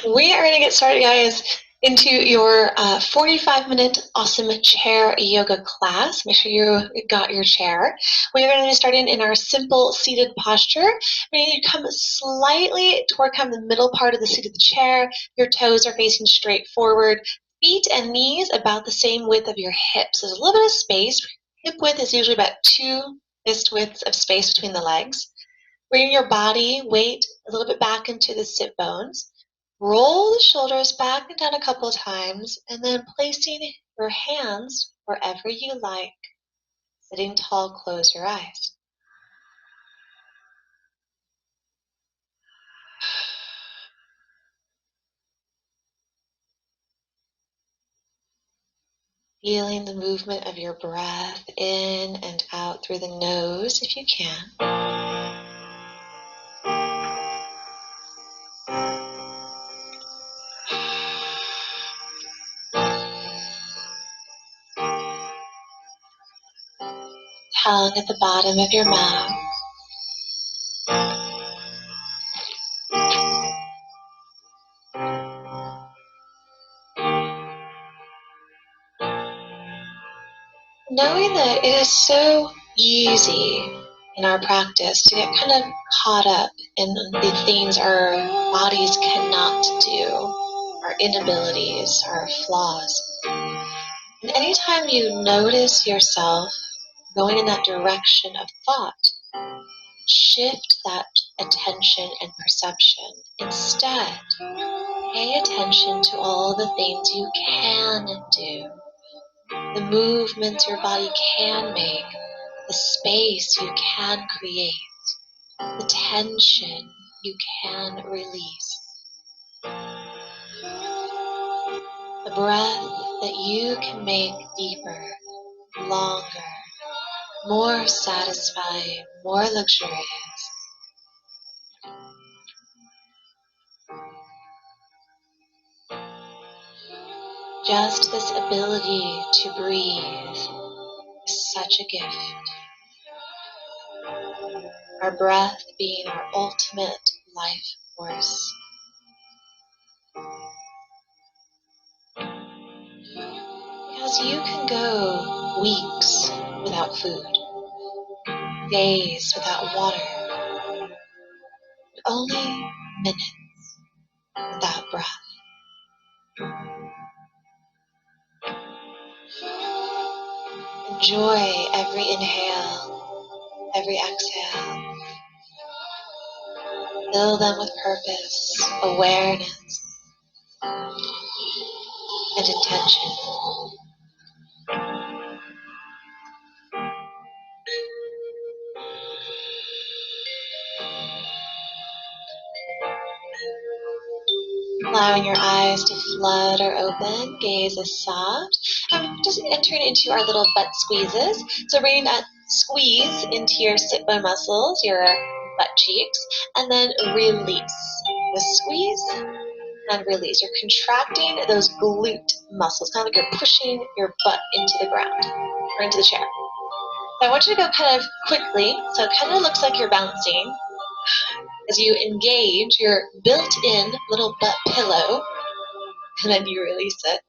We are going to get started, guys, into your 45-minute awesome chair yoga class. Make sure you got your chair. We are going to be starting in our simple seated posture. We need to come slightly toward kind of the middle part of the seat of the chair. Your toes are facing straight forward. Feet and knees about the same width of your hips. There's a little bit of space. Hip width is usually about 2 fist widths of space between the legs. Bring your body weight a little bit back into the sit bones. Roll the shoulders back and down a couple of times, and then placing your hands wherever you like. Sitting tall, close your eyes. Feeling the movement of your breath in and out through the nose if you can. Tongue at the bottom of your mouth. Knowing that it is so easy in our practice to get kind of caught up in the things our bodies cannot do, our inabilities, our flaws. And anytime you notice yourself going in that direction of thought, shift that attention and perception. Instead, pay attention to all the things you can do, the movements your body can make, the space you can create, the tension you can release, the breath that you can make deeper, longer, more satisfying, more luxurious. Just this ability to breathe is such a gift. Our breath being our ultimate life force. Because you can go weeks without food, days without water, but only minutes without breath. Enjoy every inhale, every exhale. Fill them with purpose, awareness, and intention. Allowing your eyes to flood or open, gaze is soft. I'm just entering into our little butt squeezes. So bringing that squeeze into your sit bone muscles, your butt cheeks, and then release. The squeeze and release. You're contracting those glute muscles, kind of like you're pushing your butt into the ground or into the chair. So I want you to go kind of quickly, so it kind of looks like you're bouncing as you engage your built-in little butt pillow, and then you release it.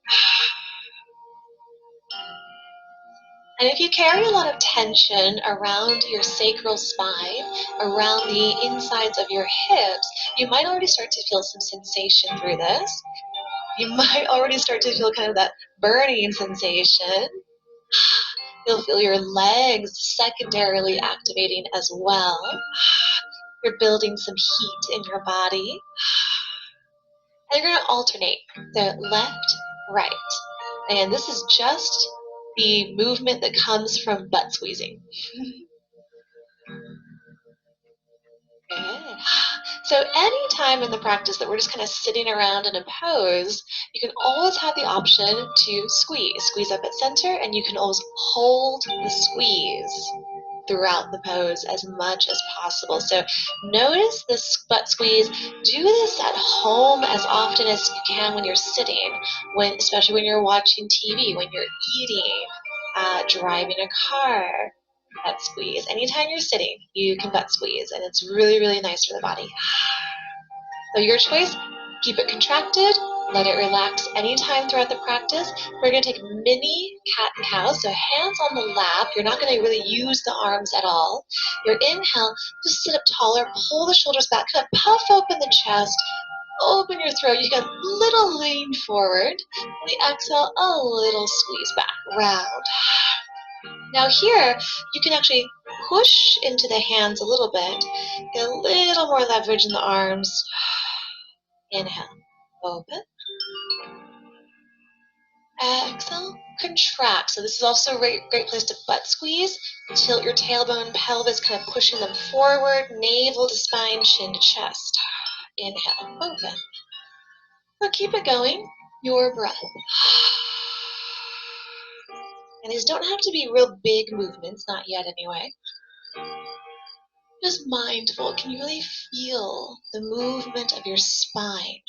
And if you carry a lot of tension around your sacral spine, around the insides of your hips, you might already start to feel some sensation through this. You might already start to feel kind of that burning sensation. You'll feel your legs secondarily activating as well. You're building some heat in your body. And you're going to alternate, so left, right. And this is just the movement that comes from butt squeezing. Good. So any time in the practice that we're just kind of sitting around in a pose, you can always have the option to squeeze. Squeeze up at center, and you can always hold the squeeze throughout the pose as much as possible. So notice this butt squeeze. Do this at home as often as you can when you're sitting, especially when you're watching TV, when you're eating, driving a car. Butt squeeze. Anytime you're sitting, you can butt squeeze, and it's really, really nice for the body. So your choice, Keep it contracted. Let it relax anytime throughout the practice. We're going to take mini cat and cow, so hands on the lap. You're not going to really use the arms at all. Your inhale, just sit up taller, pull the shoulders back, kind of puff open the chest, open your throat. You get a little lean forward. And the exhale, a little squeeze back, round. Now here, you can actually push into the hands a little bit, get a little more leverage in the arms. Inhale, open. Exhale, contract. So this is also a great place to butt squeeze. Tilt your tailbone, pelvis, kind of pushing them forward, navel to spine, chin to chest. Inhale, open. Now keep it going, your breath. And these don't have to be real big movements, not yet anyway. Just mindful. Can you really feel the movement of your spine?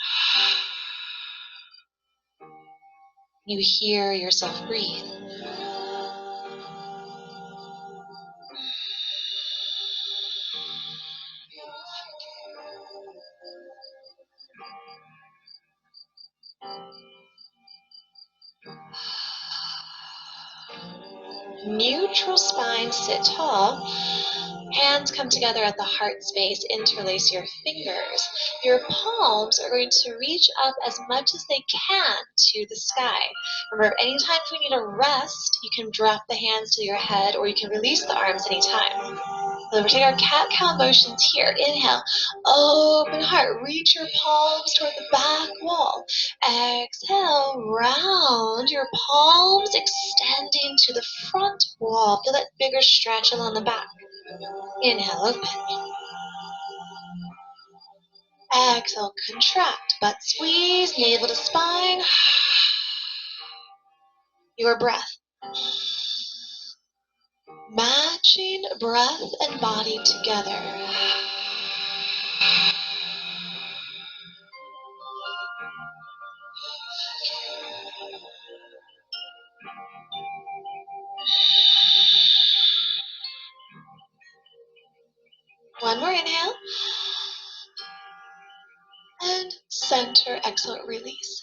You hear yourself breathe. Neutral spine, sit tall. Hands come together at the heart space, interlace your fingers. Your palms are going to reach up as much as they can to the sky. Remember, anytime you need a rest, you can drop the hands to your head or you can release the arms anytime. So we're taking our cat-cow motions here. Inhale, open heart, reach your palms toward the back wall. Exhale, round your palms, extending to the front wall. Feel that bigger stretch along the back. Inhale, open. Exhale, contract, butt squeeze, navel to spine. Your breath. Matching breath and body together. One more inhale. And center, exhale, release.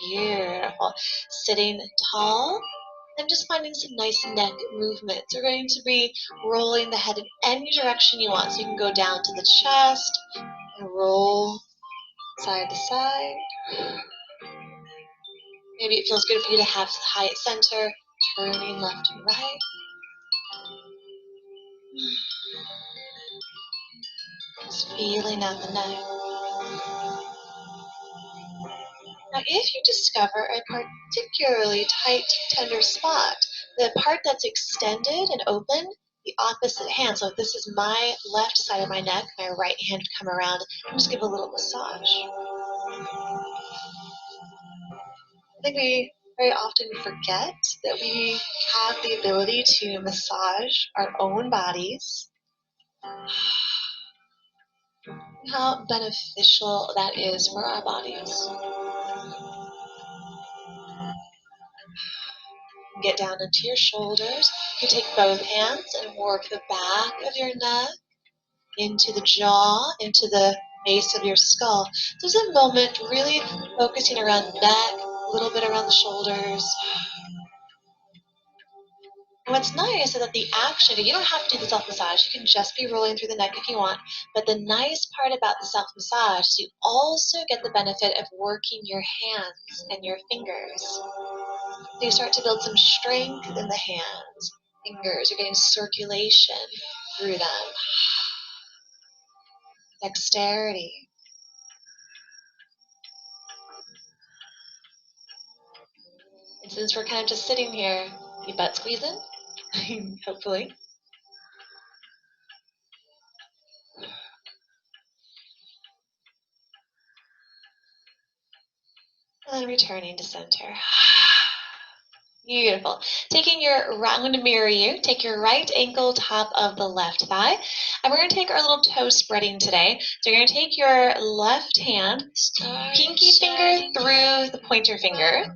Beautiful. Sitting tall and just finding some nice neck movements. We're going to be rolling the head in any direction you want. So you can go down to the chest and roll side to side. Maybe it feels good for you to have high at center, turning left to right. Just feeling out the neck. Now, if you discover a particularly tight, tender spot, the part that's extended and open, the opposite hand. So if this is my left side of my neck, my right hand would come around and just give a little massage. I think we very often forget that we have the ability to massage our own bodies. How beneficial that is for our bodies. Get down into your shoulders. You take both hands and work the back of your neck into the jaw, into the base of your skull. There's a moment really focusing around the neck, a little bit around the shoulders. And what's nice is that the action, you don't have to do the self-massage. You can just be rolling through the neck if you want. But the nice part about the self-massage is you also get the benefit of working your hands and your fingers. So you start to build some strength in the hands, fingers. You're getting circulation through them. Dexterity. And since we're kind of just sitting here, you butt squeezing, hopefully. And then returning to center. Beautiful. Taking your right, I'm going to mirror you. Take your right ankle top of the left thigh. And we're going to take our little toe spreading today. So you're going to take your left hand, pinky finger through the pointer finger.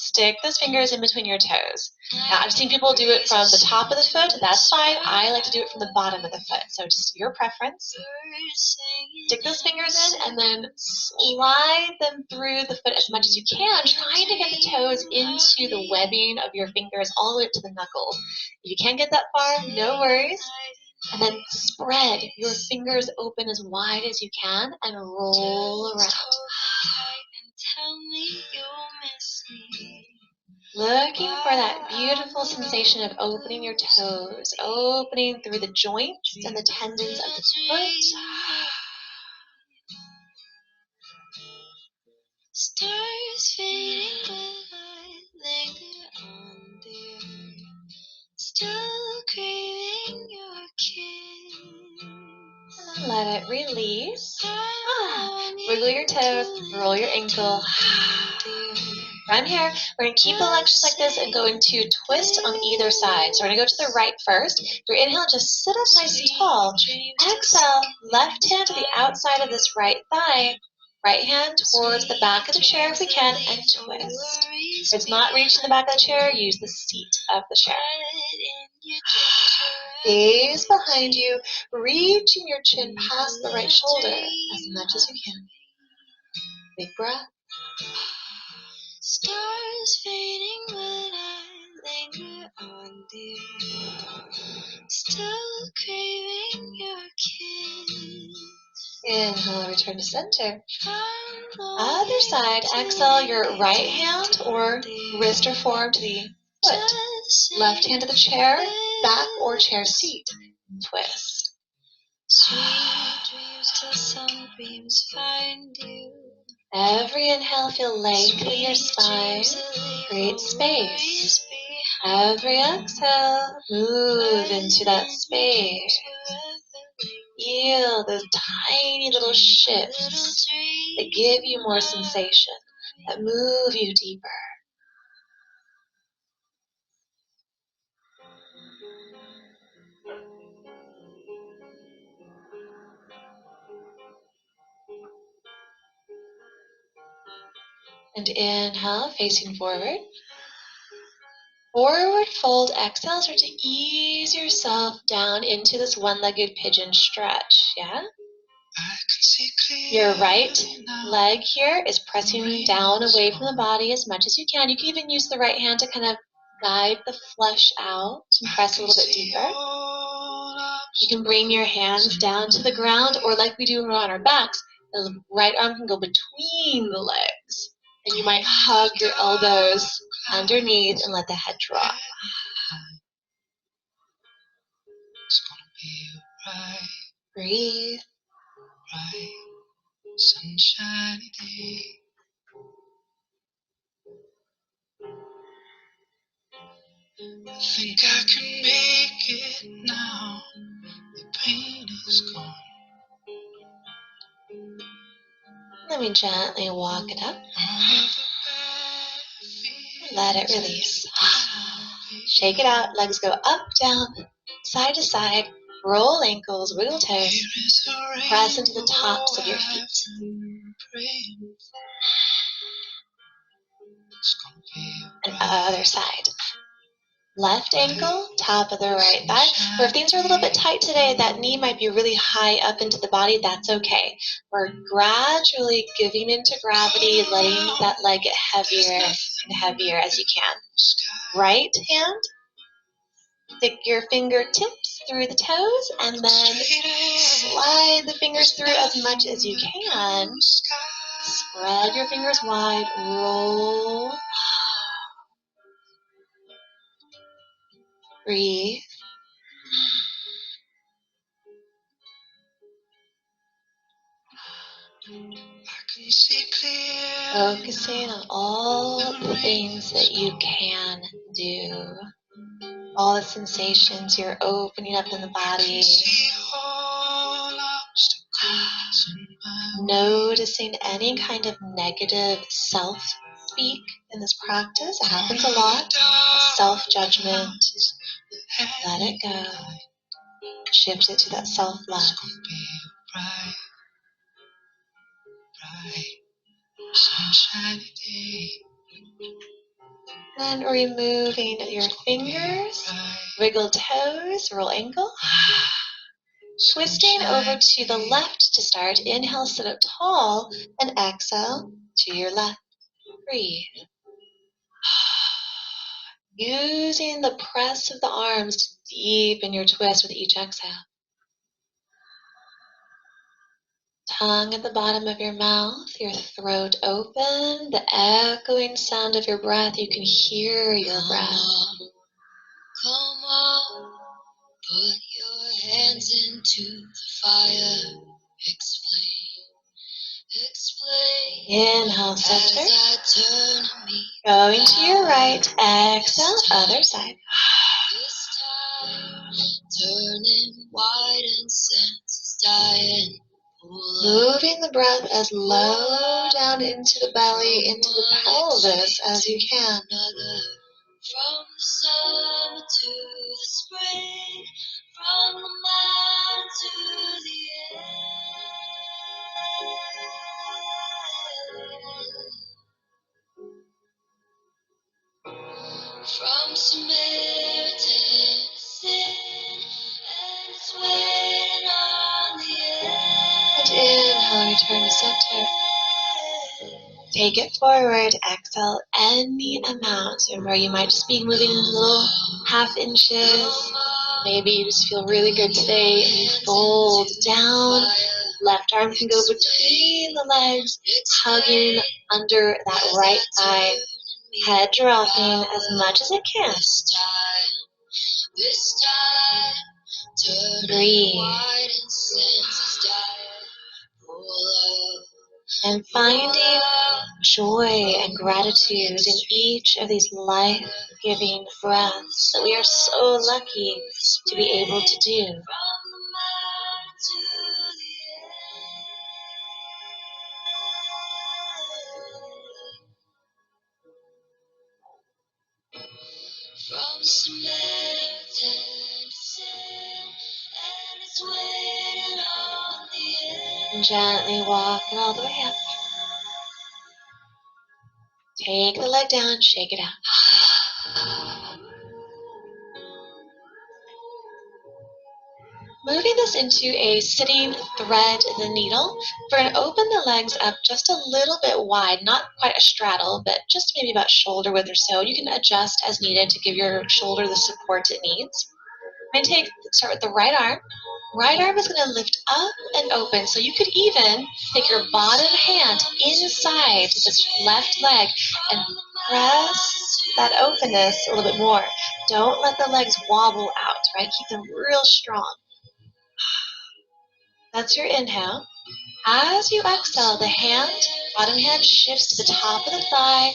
Stick those fingers in between your toes. Now, I've seen people do it from the top of the foot. That's fine. I like to do it from the bottom of the foot. So just your preference. Stick those fingers in and then slide them through the foot as much as you can, trying to get the toes into the webbing of your fingers all the way up to the knuckles. If you can't get that far, no worries. And then spread your fingers open as wide as you can and roll around. Looking for that beautiful sensation of opening your toes, opening through the joints and the tendons of the foot. Stars fading, but I linger on, dear. Still craving your kiss. And let it release. Wiggle your toes, roll your ankle. From here, we're going to keep the legs just like this and go into twist on either side. So we're going to go to the right first. Your inhale, just sit up nice and tall. Exhale, left hand to the outside of this right thigh. Right hand towards the back of the chair if we can, and twist. If it's not reaching the back of the chair, use the seat of the chair. Gaze behind you, reaching your chin past the right shoulder as much as you can. Big breath. Stars fading, but I linger on, dear. Still craving your kiss. Inhale, return to center. Other side, exhale your right hand or wrist or forearm to the foot. Left hand to the chair, back or chair seat. Twist. Sweet dreams till sunbeams find you. Every inhale, feel lengthen your spine, create space. Every exhale, move into that space. Feel those tiny little shifts that give you more sensation, that move you deeper. And inhale, facing forward. Forward fold, exhale, start to ease yourself down into this one-legged pigeon stretch, yeah? Your right leg here is pressing down away from the body as much as you can. You can even use the right hand to kind of guide the flesh out and press a little bit deeper. You can bring your hands down to the ground, or like we do on our backs, the right arm can go between the legs. And you might hug your elbows underneath and let the head drop. Breathe. Sunshiny day. I think I can make it now. The pain is gone. Let me gently walk it up. Let it release. Shake it out. Legs go up, down, side to side. Roll ankles, wiggle toes. Press into the tops of your feet. And other side. Left ankle, top of the right thigh. Or if things are a little bit tight today, that knee might be really high up into the body, that's okay. We're gradually giving into gravity, letting that leg get heavier and heavier as you can. Right hand, stick your fingertips through the toes, and then slide the fingers through as much as you can. Spread your fingers wide, roll. Breathe. Focusing on all the things that you can do. All the sensations you're opening up in the body. Noticing any kind of negative self-speak in this practice. It happens a lot. Self-judgment. Let it go. Shift it to that self-love. Sunshiny day. And removing your fingers, wiggle toes, roll ankle. Twisting over to the left to start. Inhale, sit up tall, and exhale to your left. Breathe. Using the press of the arms to deepen your twist with each exhale. Tongue at the bottom of your mouth, your throat open, the echoing sound of your breath. You can hear your breath. Come on, put your hands into the fire. Explain. Inhale, center. Going to your right. Exhale, other side. This time, turning wide and senses dying. Moving the breath as low down into the belly, into the pelvis as you can. From the summer to the spring, from the mountain to the end. From Samaritan to sin, and it's waiting on the end. And inhale, return to center. Take it forward, exhale any amount, and where you might just be moving in little half inches. Maybe you just feel really good today and you fold down. Left arm can go between the legs, hugging under that right thigh. Head dropping as much as it can. Breathe. And finding joy and gratitude in each of these life-giving breaths that we are so lucky to be able to do. From Samaritan to sin, and it's waiting on the end. And gently walk it all the way up. Take the leg down, shake it out. Moving this into a sitting thread the needle. We're going to open the legs up just a little bit wide, not quite a straddle, but just maybe about shoulder width or so. You can adjust as needed to give your shoulder the support it needs. I'm going to start with the right arm. Right arm is going to lift up and open. So you could even take your bottom hand inside this left leg and press that openness a little bit more. Don't let the legs wobble out, right? Keep them real strong. That's your inhale. As you exhale, the bottom hand shifts to the top of the thigh.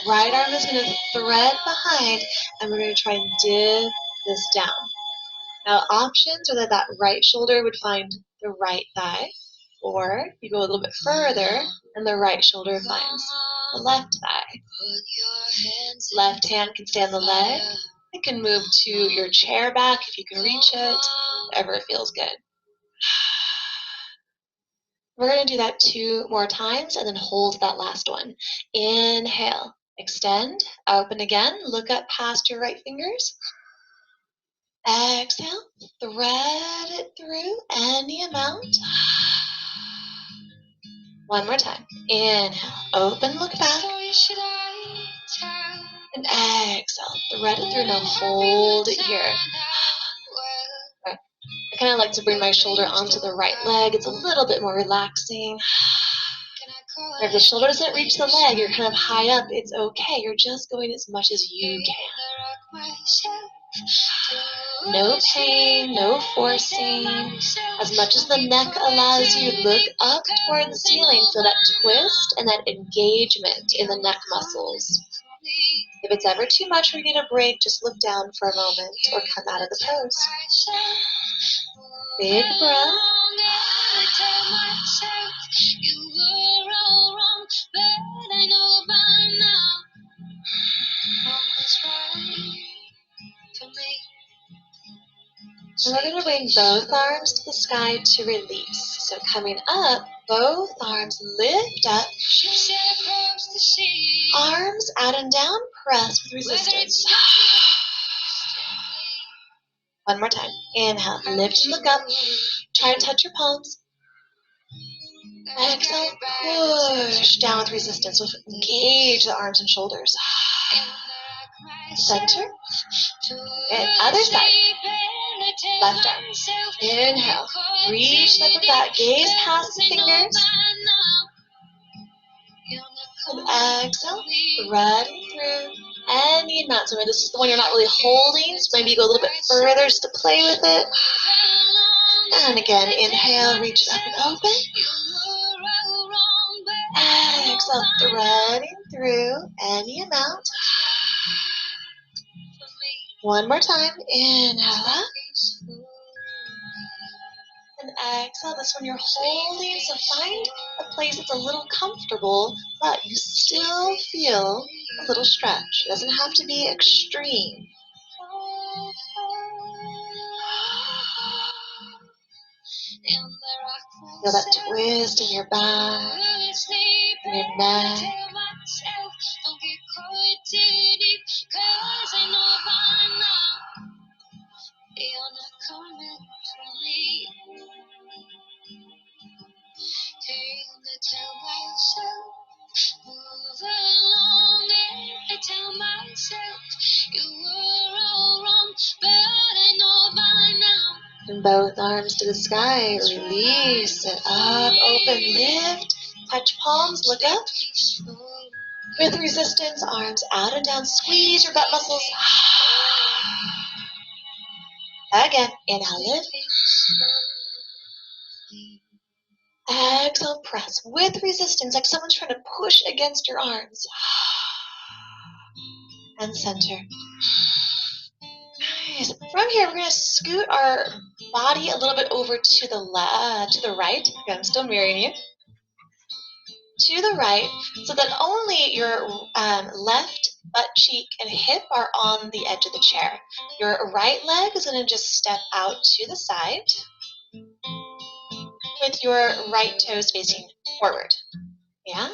Right arm is going to thread behind, and we're going to try and dip this down. Now, options are that right shoulder would find the right thigh, or you go a little bit further, and the right shoulder finds the left thigh. Left hand can stay on the leg. It can move to your chair back if you can reach it, whatever feels good. We're going to do that 2 more times and then hold that last one. Inhale, extend, open again, look up past your right fingers. Exhale, thread it through any amount. One more time. Inhale, open, look back. And exhale, thread it through. Now hold it here. I kind of like to bring my shoulder onto the right leg. It's a little bit more relaxing. If the shoulder doesn't reach the leg, you're kind of high up, it's okay. You're just going as much as you can. No pain, no forcing. As much as the neck allows you, look up toward the ceiling. Feel that twist and that engagement in the neck muscles. If it's ever too much or you need a break, just look down for a moment or come out of the pose. Big breath. And we're going to bring both arms to the sky to release. So coming up, both arms lift up. Arms out and down, press with resistance. One more time. Inhale, lift and look up. Try to touch your palms. Exhale, push down with resistance. Engage the arms and shoulders. Center. And other side. Left arm. Inhale. Reach up with that. Gaze past the fingers. And exhale. Threading through any amount. So maybe this is the one you're not really holding. So maybe you go a little bit further just to play with it. And again, inhale, reach it up and open. Exhale, threading through any amount. One more time. Inhale up. And exhale. This one you're holding. So find a place that's a little comfortable, but you still feel a little stretch. It doesn't have to be extreme. Feel that twist in your back, in your neck. And both arms to the sky. Release it up, open, lift. Touch palms, look up. With resistance, arms out and down. Squeeze your butt muscles. Again, inhale, lift. Exhale, press with resistance, like someone's trying to push against your arms. And center. Nice. From here, we're going to scoot our body a little bit over to the right. Again, I'm still mirroring you. To the right, so that only your left butt cheek and hip are on the edge of the chair. Your right leg is going to just step out to the side with your right toes facing forward. Yeah?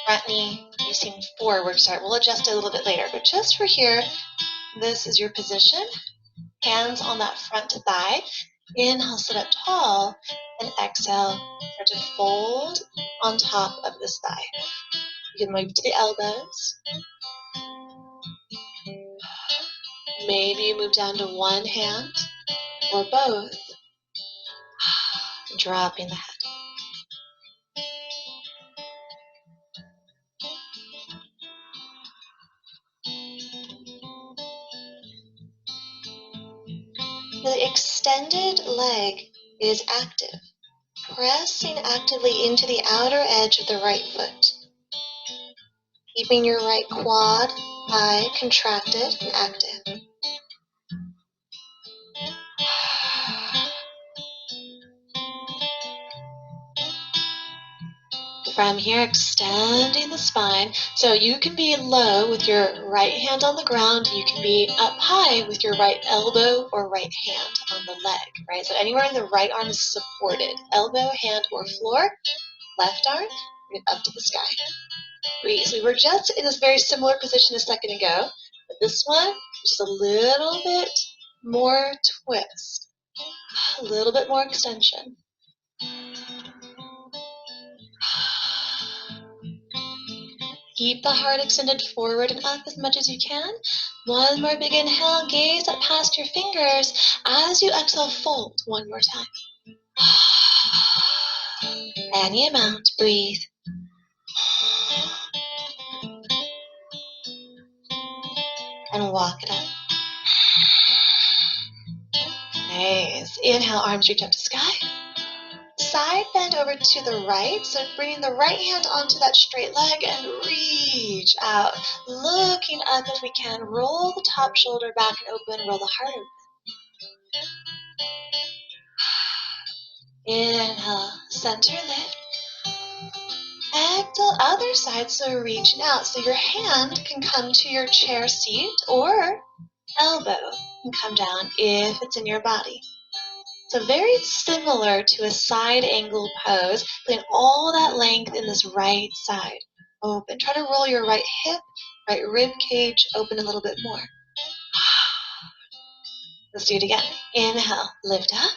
Front knee facing forward. Sorry, we'll adjust it a little bit later. But just for here, this is your position. Hands on that front thigh. Inhale, sit up tall. And exhale, start to fold on top of this thigh. You can move to the elbows. Maybe you move down to one hand or both. Dropping the head. The extended leg is active, pressing actively into the outer edge of the right foot. Keeping your right quad, thigh contracted and active. From here, extending the spine. So you can be low with your right hand on the ground. You can be up high with your right elbow or right hand on the leg, right? So anywhere in the right arm is supported. Elbow, hand, or floor. Left arm, up to the sky. Breathe. So we were just in this very similar position a second ago, but this one, just a little bit more twist. A little bit more extension. Keep the heart extended forward and up as much as you can. One more big inhale, gaze up past your fingers. As you exhale, fold one more time. Any amount, breathe. And walk it up. Nice. Inhale, arms reach up to sky. Side bend over to the right, so bringing the right hand onto that straight leg and reach out. Looking up if we can. Roll the top shoulder back and open, roll the heart open. Inhale, center lift. Exhale, other side, so reaching out. So your hand can come to your chair seat or elbow can come down if it's in your body. So very similar to a side angle pose, putting all that length in this right side. open. Try to roll your right hip, right rib cage open a little bit more. Let's do it again. Inhale, lift up.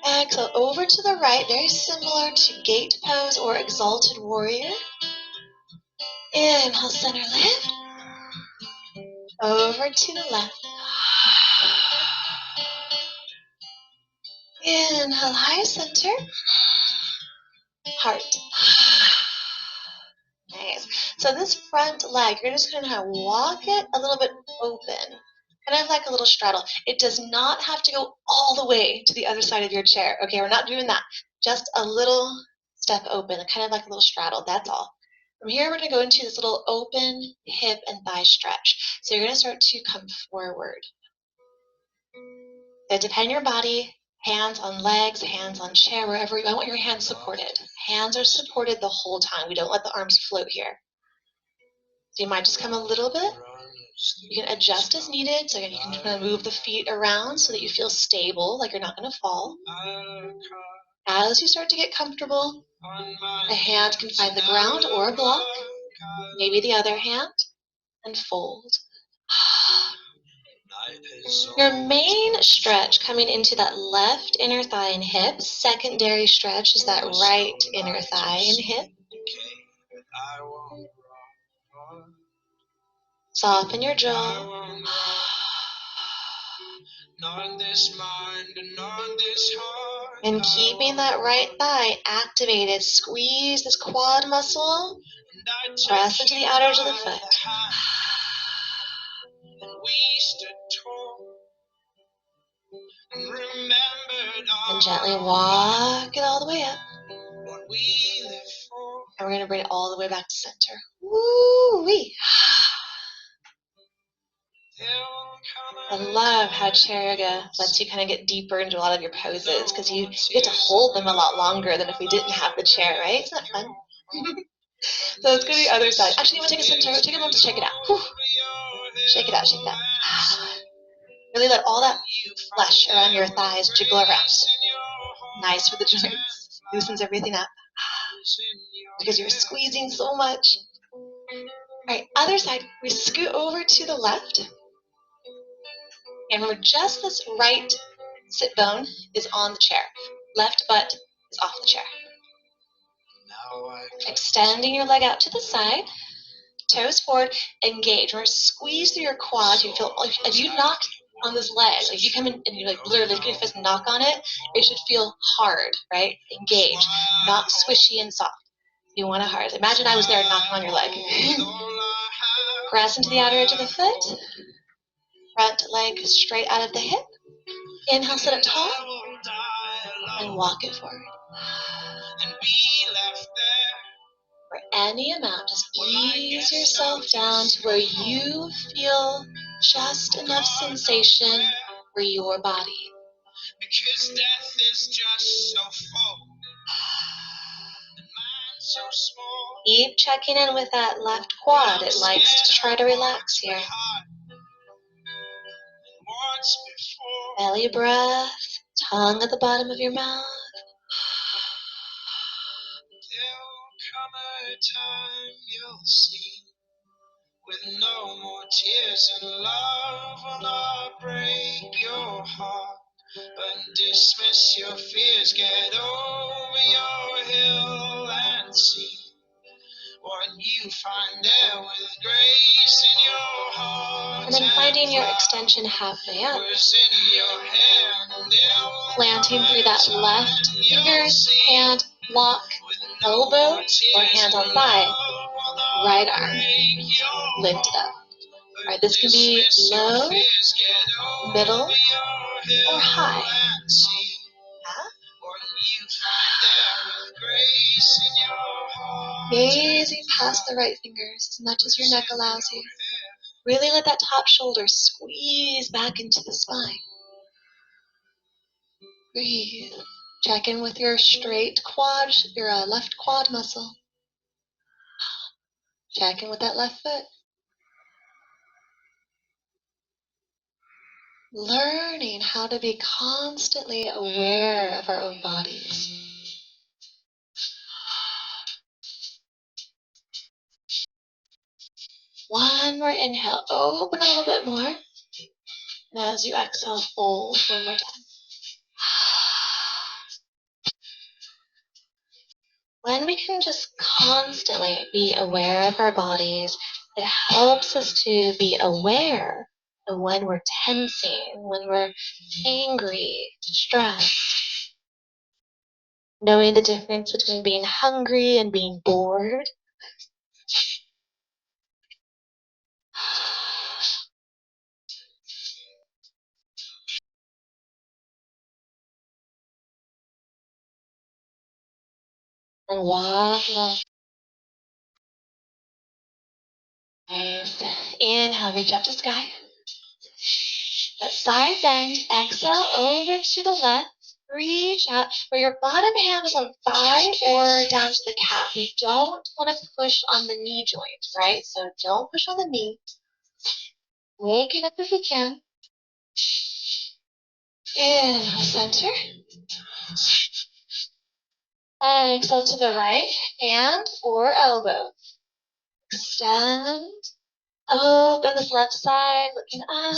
Exhale, over to the right, very similar to gate pose or exalted warrior. Inhale, center lift. Over to the left. Inhale, high center. Heart. Nice. So this front leg, you're just going to kind of walk it a little bit open. Kind of like a little straddle. It does not have to go all the way to the other side of your chair. Okay, we're not doing that. Just a little step open, kind of like a little straddle, that's all. From here, we're going to go into this little open hip and thigh stretch. So you're going to start to come forward. It depends on your body, hands on legs, hands on chair, wherever you want your hands supported. Hands are supported the whole time. We don't let the arms float here. So you might just come a little bit. You can adjust as needed. So again, you can kind of move the feet around so that you feel stable, like you're not going to fall. As you start to get comfortable, a hand can find the ground or a block, maybe the other hand, and fold. Your main stretch coming into that left inner thigh and hip. Secondary stretch is that right inner thigh and hip. Soften your jaw. And keeping that right thigh activated, squeeze this quad muscle. Press into the outer edge of the foot. And gently walk it all the way up. And we're going to bring it all the way back to center. Woo-wee. I love how chair yoga lets you kind of get deeper into a lot of your poses because you get to hold them a lot longer than if we didn't have the chair, right? Isn't that fun? So let's go to the other side. Actually, you want to take a center, take a moment to check it out. Whew. Shake it out, shake that. Really let all that flesh around your thighs jiggle around. Nice for the joints. Loosens everything up. Because you're squeezing so much. All right, other side. We scoot over to the left. And remember, just this right sit bone is on the chair. Left butt is off the chair. Extending your leg out to the side. Toes forward. Engage. Remember, squeeze through your quads. You feel, if you knock on this leg, like if you come in and you like literally get your fist and knock on it, it should feel hard, right? Engage. Not swishy and soft. You want it hard. Imagine I was there knocking on your leg. Press into the outer edge of the foot. Front leg straight out of the hip. Inhale, sit up tall. And walk it forward. For any amount, just ease yourself down to where you feel just enough sensation for your body. Because death is just so full. And mine's so small. Keep checking in with that left quad. It likes to try to relax here. Belly breath, tongue at the bottom of your mouth. There'll come a time you'll see, with no more tears, and love will not break your heart, but dismiss your fears. Get over your hill and see what you find there with grace in your heart. And then finding your extension halfway up. Planting through that left fingers, hand, block, elbow, or hand on thigh. Right arm lifted up. All right, this can be low, middle, or high. Gazing past the right fingers as much as your neck allows you. Really let that top shoulder squeeze back into the spine. Breathe. Check in with your straight quad, your left quad muscle. Check in with that left foot. Learning how to be constantly aware of our own bodies. One more inhale. Open a little bit more. And as you exhale, fold one more time. When we can just constantly be aware of our bodies, it helps us to be aware of when we're tensing, when we're angry, stressed. Knowing the difference between being hungry and being bored. And walk left. Nice. Inhale, reach up to sky. That side bend. Exhale over to the left. Reach out where your bottom hand is on thigh or down to the calf. You don't want to push on the knee joint, right? So don't push on the knee. Wake it up if you can. Inhale, center. Exhale to the right hand or elbow. Extend. Open this left side, looking up.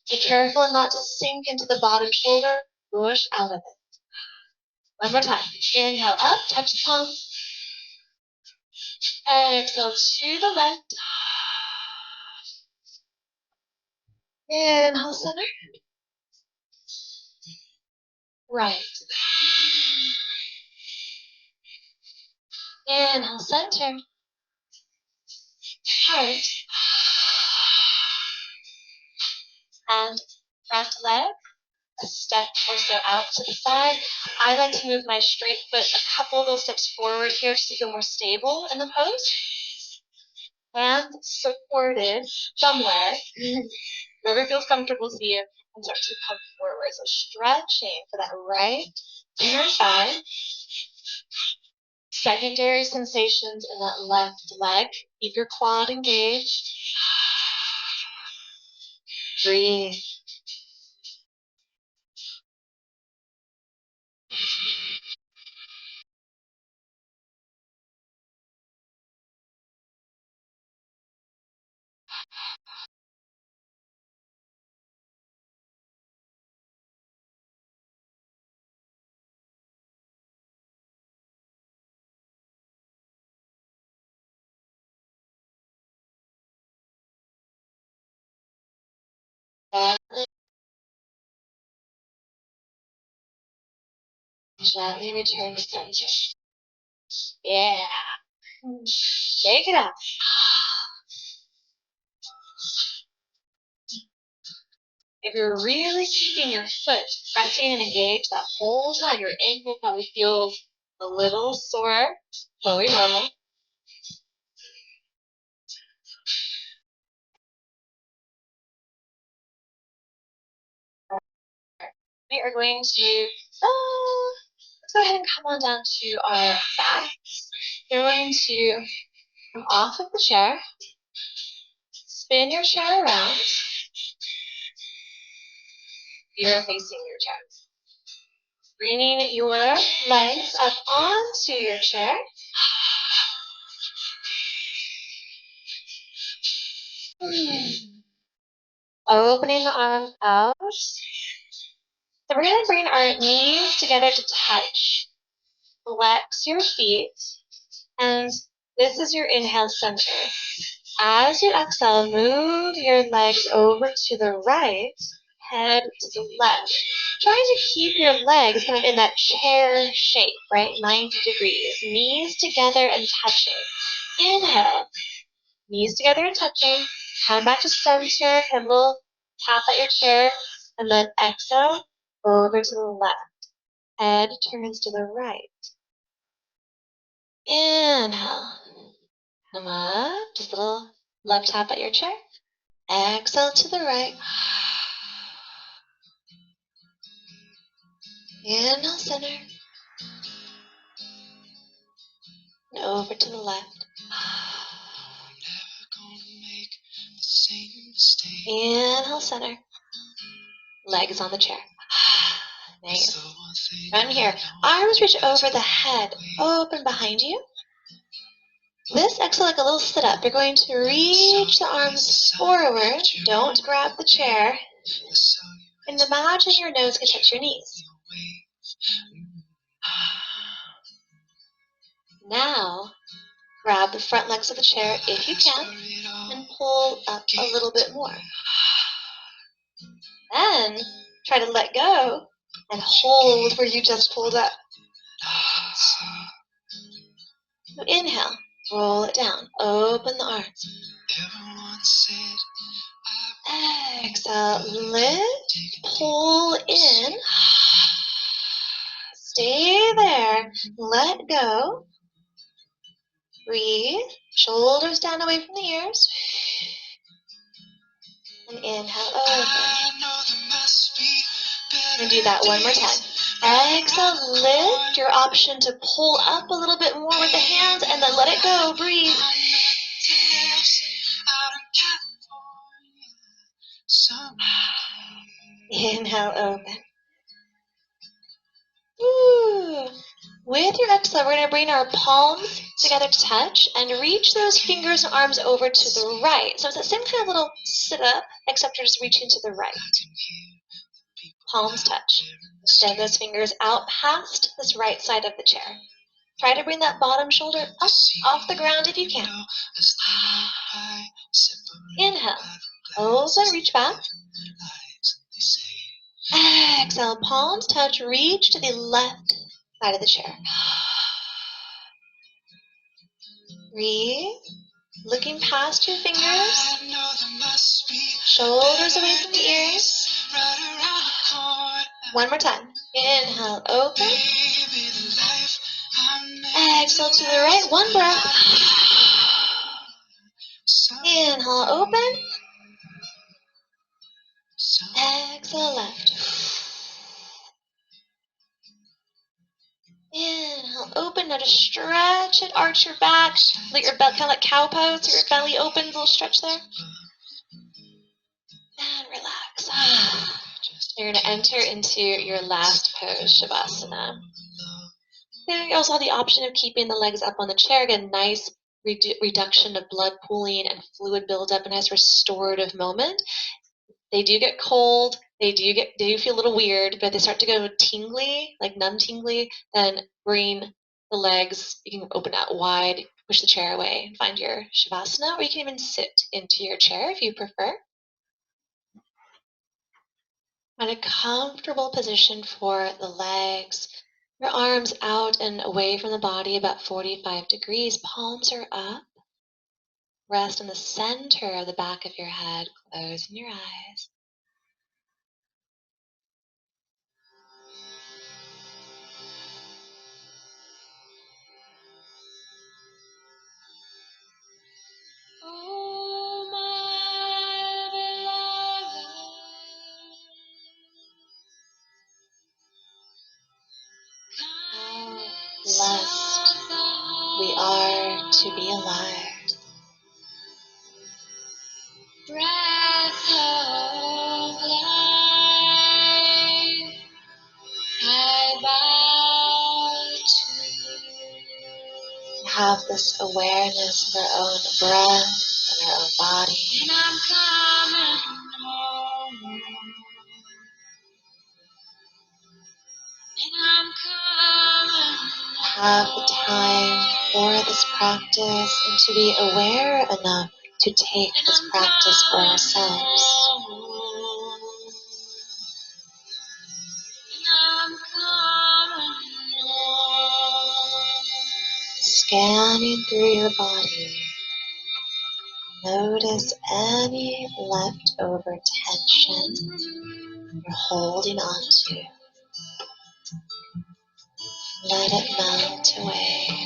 Be careful not to sink into the bottom shoulder. Push out of it. One more time. Inhale up, touch the palms. Exhale to the left. Inhale, center. Right. Inhale, center. Heart. And front leg. A step or so out to the side. I like to move my straight foot a couple of those steps forward here to feel more stable in the pose. Hands supported somewhere. Wherever feels comfortable to you, and start to come forward. So stretching for that right inner thigh. Secondary sensations in that left leg. Keep your quad engaged. Breathe. Gently return to center. Yeah. Shake it out. If you're really keeping your foot resting and engaged that whole time, your ankle probably feels a little sore. Totally normal. We are going to, let's go ahead and come on down to our backs. You're going to come off of the chair, spin your chair around. You're facing your chair. Bringing your legs up onto your chair. Opening the arms out. So we're going to bring our knees together to touch. Flex your feet. And this is your inhale center. As you exhale, move your legs over to the right, head to the left. Trying to keep your legs kind of in that chair shape, right? 90 degrees. Knees together and touching. Inhale. Knees together and touching. Come back to center. And we'll tap at your chair. And then exhale. Over to the left. Head turns to the right. Inhale. Come up. Just a little left tap at your chair. Exhale to the right. Inhale, center. And over to the left. Inhale, center. Legs on the chair. Nice. From here, arms reach over the head, open behind you. This exhale like a little sit-up. You're going to reach the arms forward. Don't grab the chair. And imagine your nose can touch your knees. Now, grab the front legs of the chair if you can and pull up a little bit more. Then, try to let go and hold where you just pulled up. So inhale, roll it down, open the arms. Exhale, lift, pull in, stay there, let go, breathe, shoulders down away from the ears, and inhale, open. And do that one more time. Exhale, lift, your option to pull up a little bit more with the hands, and then let it go, breathe. Inhale, open. Woo. With your exhale, we're going to bring our palms together to touch and reach those fingers and arms over to the right. So it's that same kind of little sit-up, except you're just reaching to the right. Palms touch. Extend those fingers out past this right side of the chair. Try to bring that bottom shoulder up off the ground if you can. Inhale. Open, reach back. Exhale, palms touch, reach to the left side of the chair. Breathe. Looking past your fingers. Shoulders away from the ears. One more time. Inhale, open. Exhale to the right. One breath. Inhale, open. Exhale, left. Inhale, open. Now just stretch it, arch your back. Let your belly, kind of like cow pose, so your belly opens, a little stretch there. And relax. You're going to enter into your last pose, Shavasana. You also have the option of keeping the legs up on the chair. Again, nice reduction of blood pooling and fluid buildup, a nice restorative moment. They do get cold. They do feel a little weird, but they start to go tingly, like numb tingly. Then bring the legs. You can open out wide, push the chair away, and find your Shavasana, or you can even sit into your chair if you prefer. Find a comfortable position for the legs. Your arms out and away from the body, about 45 degrees. Palms are up. Rest in the center of the back of your head, closing your eyes. Oh, my beloved, how blessed we are to be alive. Breath of life, I bow to. Have this awareness of our own breath and our own body. And I'm coming home. And I'm coming home. Have the time for this practice and to be aware enough to take this practice for ourselves. Scanning through your body, notice any leftover tension you're holding on to. Let it melt away.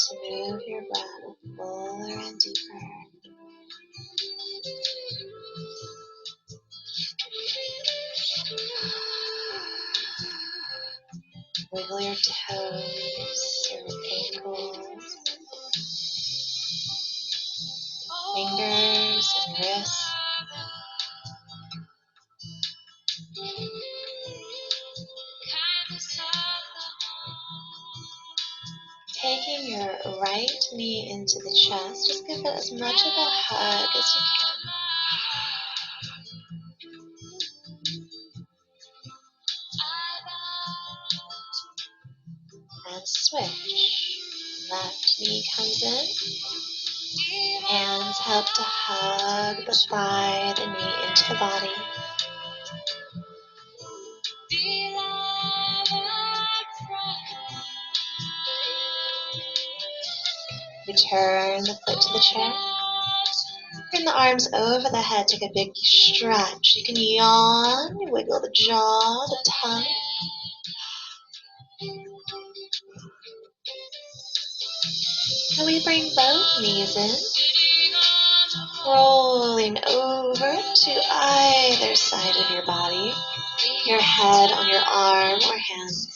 to move your breath fuller and deeper. Wiggle your toes, your ankles, fingers and wrists. Taking your right knee into the chest, just give it as much of a hug as you can. And switch. Left knee comes in. Hands help to hug the thigh, the knee into the body. Return the foot to the chair. Bring the arms over the head, take a big stretch. You can yawn, wiggle the jaw, the tongue. And we bring both knees in, rolling over to either side of your body, your head on your arm or hands.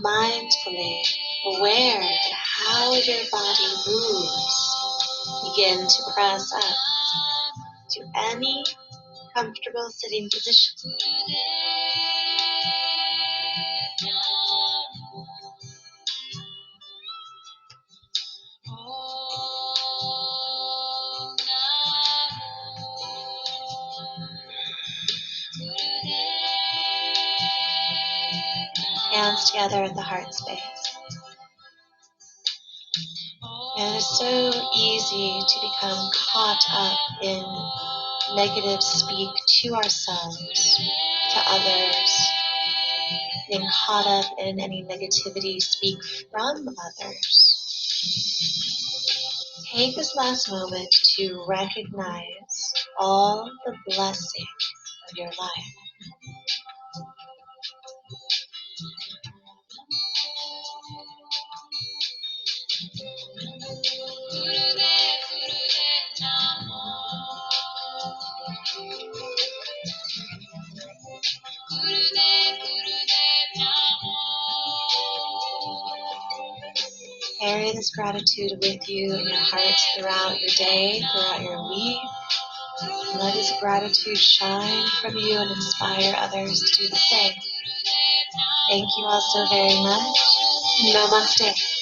Mindfully aware of how your body moves, begin to press up to any comfortable sitting position. Hands together at the heart space. And it's so easy to become caught up in negative speak to ourselves, to others, being caught up in any negativity speak from others. Take this last moment to recognize all the blessings of your life. Carry this gratitude with you in your hearts throughout your day, throughout your week. Let this gratitude shine from you and inspire others to do the same. Thank you all so very much. Namaste.